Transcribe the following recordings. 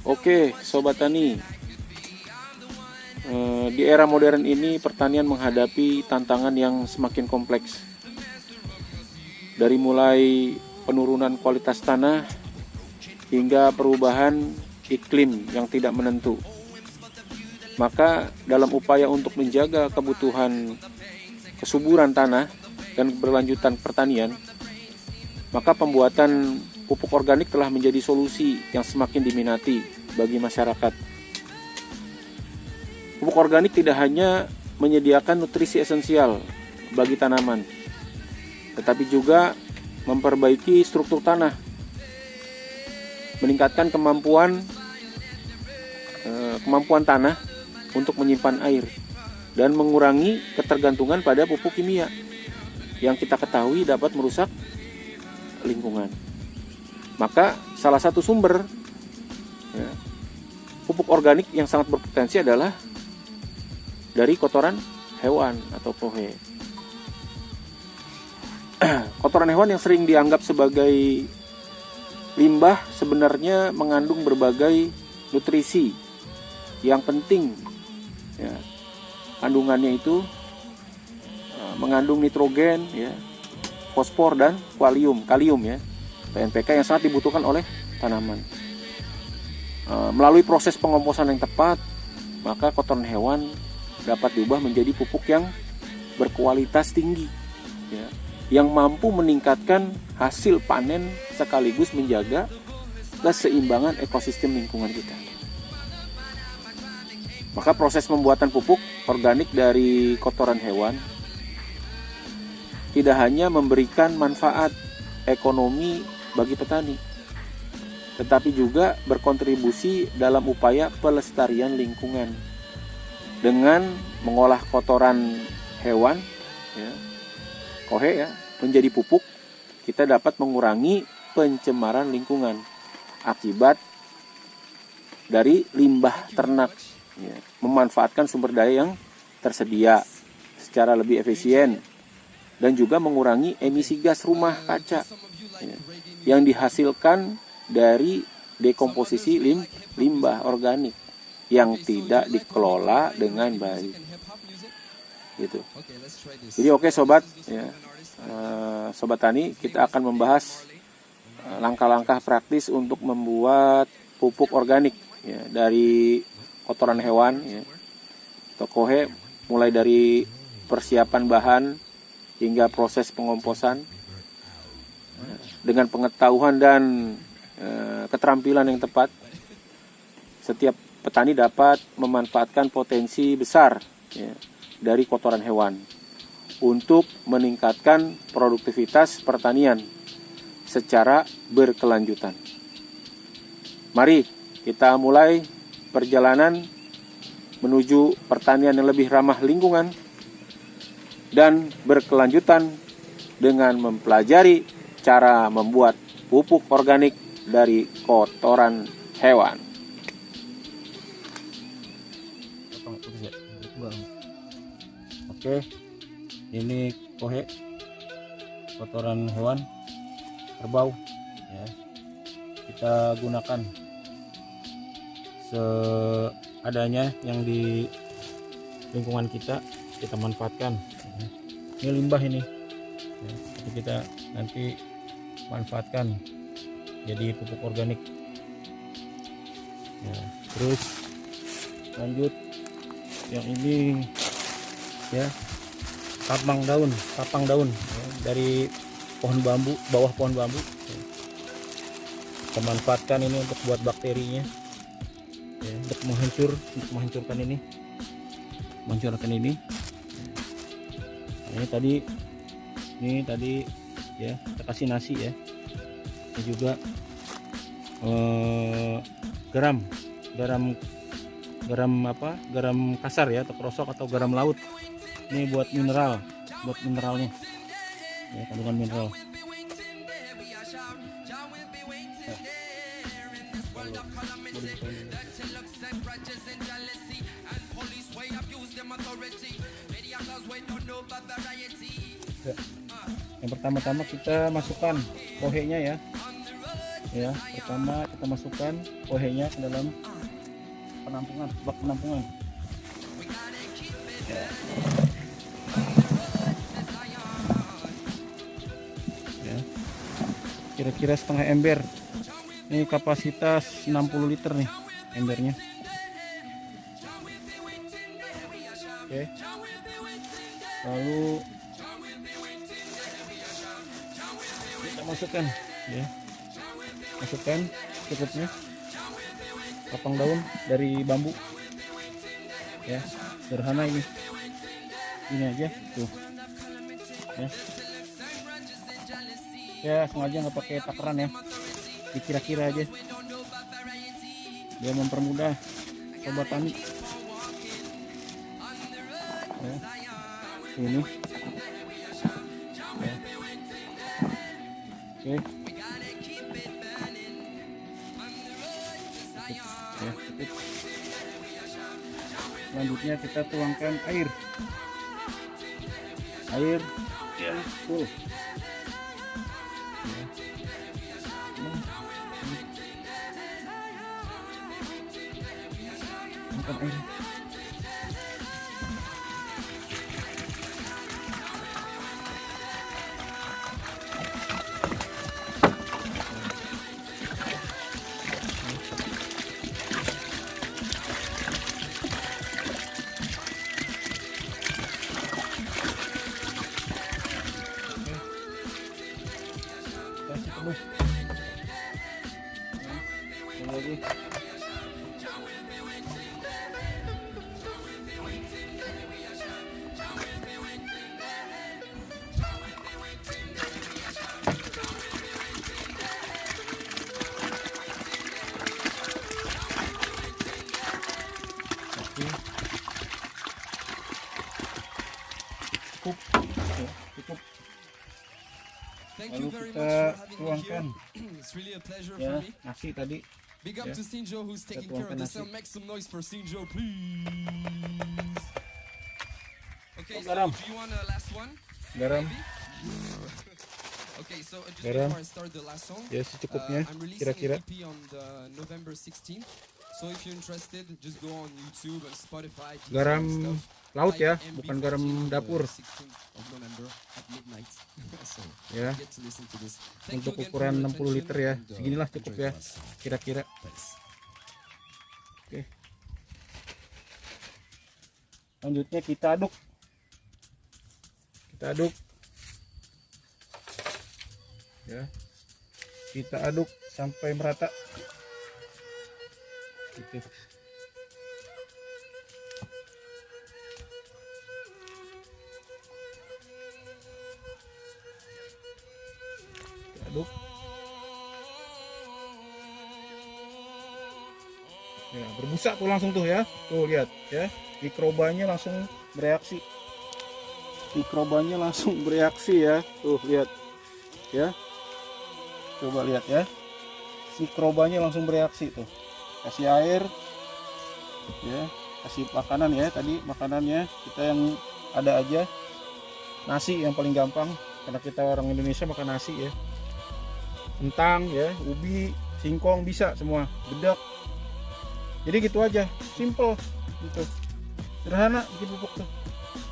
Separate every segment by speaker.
Speaker 1: Oke, Sobat Tani, di era modern ini pertanian menghadapi tantangan yang semakin kompleks. Dari mulai penurunan kualitas tanah hingga perubahan iklim yang tidak menentu. Maka dalam upaya untuk menjaga kebutuhan kesuburan tanah dan keberlanjutan pertanian, maka pembuatan pupuk organik telah menjadi solusi yang semakin diminati bagi masyarakat. Pupuk organik tidak hanya menyediakan nutrisi esensial bagi tanaman, tetapi juga memperbaiki struktur tanah, meningkatkan kemampuan tanah untuk menyimpan air, dan mengurangi ketergantungan pada pupuk kimia yang kita ketahui dapat merusak lingkungan. Maka salah satu sumber pupuk organik yang sangat berpotensi adalah dari kotoran hewan atau kohe. Kotoran hewan yang sering dianggap sebagai limbah sebenarnya mengandung berbagai nutrisi yang penting. Kandungannya itu mengandung nitrogen, fosfor dan kalium ya, NPK yang sangat dibutuhkan oleh tanaman. Melalui proses pengomposan yang tepat, maka kotoran hewan dapat diubah menjadi pupuk yang berkualitas tinggi, yang mampu meningkatkan hasil panen sekaligus menjaga keseimbangan ekosistem lingkungan kita. Maka proses pembuatan pupuk organik dari kotoran hewan tidak hanya memberikan manfaat ekonomi bagi petani, tetapi juga berkontribusi dalam upaya pelestarian lingkungan. Dengan mengolah kotoran hewan, kohe menjadi pupuk, kita dapat mengurangi pencemaran lingkungan akibat dari limbah ternak, memanfaatkan sumber daya yang tersedia secara lebih efisien, dan juga mengurangi emisi gas rumah kaca yang dihasilkan dari dekomposisi limbah organik yang tidak dikelola dengan baik. Gitu. Jadi oke sobat, sobat tani, kita akan membahas langkah-langkah praktis untuk membuat pupuk organik dari kotoran hewan atau kohe, mulai dari persiapan bahan hingga proses pengomposan. Dengan pengetahuan dan keterampilan yang tepat, setiap petani dapat memanfaatkan potensi besar dari kotoran hewan untuk meningkatkan produktivitas pertanian secara berkelanjutan. Mari kita mulai perjalanan menuju pertanian yang lebih ramah lingkungan dan berkelanjutan dengan mempelajari cara membuat pupuk organik dari kotoran hewan. Oke, ini kohe, kotoran hewan kerbau, kita gunakan seadanya yang di lingkungan kita manfaatkan. Ini limbah ini, jadi kita nanti manfaatkan jadi pupuk organik. Terus lanjut yang ini kapang daun dari pohon bambu, bawah pohon bambu. Kita manfaatkan ini untuk buat bakterinya, untuk menghancurkan ini. Ini tadi kita kasih nasi ya. Ini juga garam kasar atau krosok atau garam laut. Ini buat mineralnya, kandungan mineral. Yang pertama-tama kita masukkan kohenya
Speaker 2: Ya, pertama kita masukkan pohenya ke dalam penampungan, bak penampungan. Ya. Ya. Kira-kira setengah ember. Ini kapasitas 60 liter nih embernya. Oke. Lalu kita masukkan, ya. Masukkan cukupnya kapang daun dari bambu. Ya, sederhana ini. Ini aja tuh. Ya sengaja nggak pakai takaran ya, dikira-kira aja dia mempermudah sobat tani ya. Ini ya. Oke ya, cukup. Selanjutnya kita tuangkan air ya full. Angkat air. Kasih terus. Lagi. Cukup. Ya, cukup. Lalu kita tuangkan ya nasi tadi.
Speaker 3: Big up
Speaker 2: ya.
Speaker 3: to Sinjo who's taking
Speaker 2: Kita
Speaker 3: care of
Speaker 2: tuangkan
Speaker 3: this.
Speaker 2: nasi.
Speaker 3: Make some noise for Sinjo, please. Okay, so
Speaker 2: Garam.
Speaker 3: do you want a last one?
Speaker 2: Garam
Speaker 3: Okay, so just
Speaker 2: Garam.
Speaker 3: before I start the last song,
Speaker 2: ya secukupnya
Speaker 3: I'm releasing
Speaker 2: kira-kira.
Speaker 3: an EP on the November 16th. So if you're interested, just go on YouTube and Spotify. Deezer
Speaker 2: Garam
Speaker 3: and stuff.
Speaker 2: laut ya,
Speaker 3: Type
Speaker 2: bukan
Speaker 3: MB14
Speaker 2: garam
Speaker 3: on the
Speaker 2: dapur
Speaker 3: 16th of November at midnight. So
Speaker 2: ya.
Speaker 3: get to listen to this. Thank you
Speaker 2: Untuk
Speaker 3: again for
Speaker 2: ukuran
Speaker 3: your
Speaker 2: 60 liter ya,
Speaker 3: attention and,
Speaker 2: seginilah cukup
Speaker 3: enjoy
Speaker 2: ya
Speaker 3: the last song.
Speaker 2: kira-kira.
Speaker 3: Thanks.
Speaker 2: Oke. Selanjutnya kita aduk. Ya. Kita aduk sampai merata. Gitu. Kita aduk. Ya, berbusa tuh langsung tuh ya. Tuh lihat ya. Mikrobanya langsung bereaksi. Ya. Tuh lihat. Ya. Coba lihat ya. Mikrobanya langsung bereaksi tuh. Kasih air. Ya, kasih makanan ya. Tadi makanannya kita yang ada aja. Nasi yang paling gampang karena kita orang Indonesia makan nasi ya. Kentang ya, ubi, singkong bisa semua. Bedak. Jadi gitu aja, simple gitu. Sederhana bikin pupuk tuh.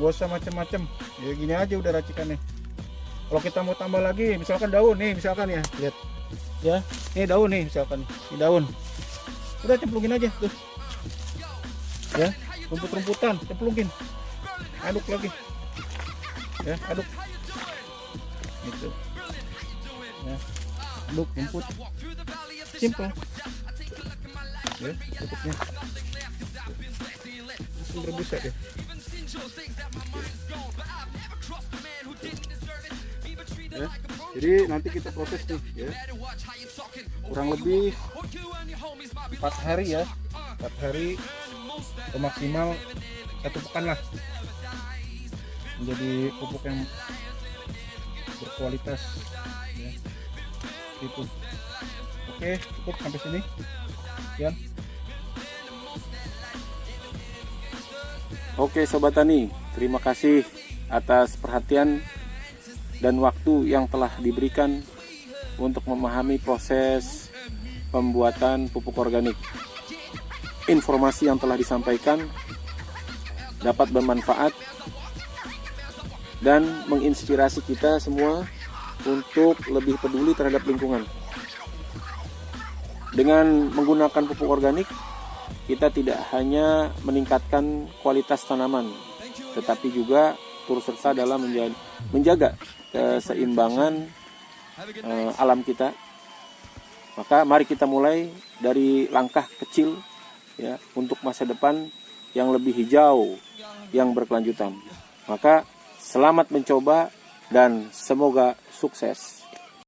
Speaker 2: Gak usah macam-macam. Ya gini aja udah racikannya. Kalau kita mau tambah lagi, misalkan daun nih, misalkan ya, lihat. Ya, ini daun nih misalkan. Ini daun. Udah cemplungin aja tuh. Ya, rumput-rumputan cemplungin. Aduk lagi. Ya, aduk. Gitu. Ya. Aduk rumput. Simple. Ya, cukupnya. Langsung berbusa ya. Ya, jadi nanti kita proses nih ya. Kurang lebih 4 hari ya. 4 hari atau maksimal 1 pekan lah. Menjadi pupuk yang berkualitas ya. Itu. Oke, cukup sampai sini. Ya.
Speaker 1: Oke Sobat Tani, terima kasih atas perhatian dan waktu yang telah diberikan untuk memahami proses pembuatan pupuk organik. Informasi yang telah disampaikan dapat bermanfaat dan menginspirasi kita semua untuk lebih peduli terhadap lingkungan. Dengan menggunakan pupuk organik, kita tidak hanya meningkatkan kualitas tanaman, tetapi juga turut serta dalam menjaga keseimbangan alam kita. Maka mari kita mulai dari langkah kecil ya untuk masa depan yang lebih hijau, yang berkelanjutan. Maka selamat mencoba dan semoga sukses.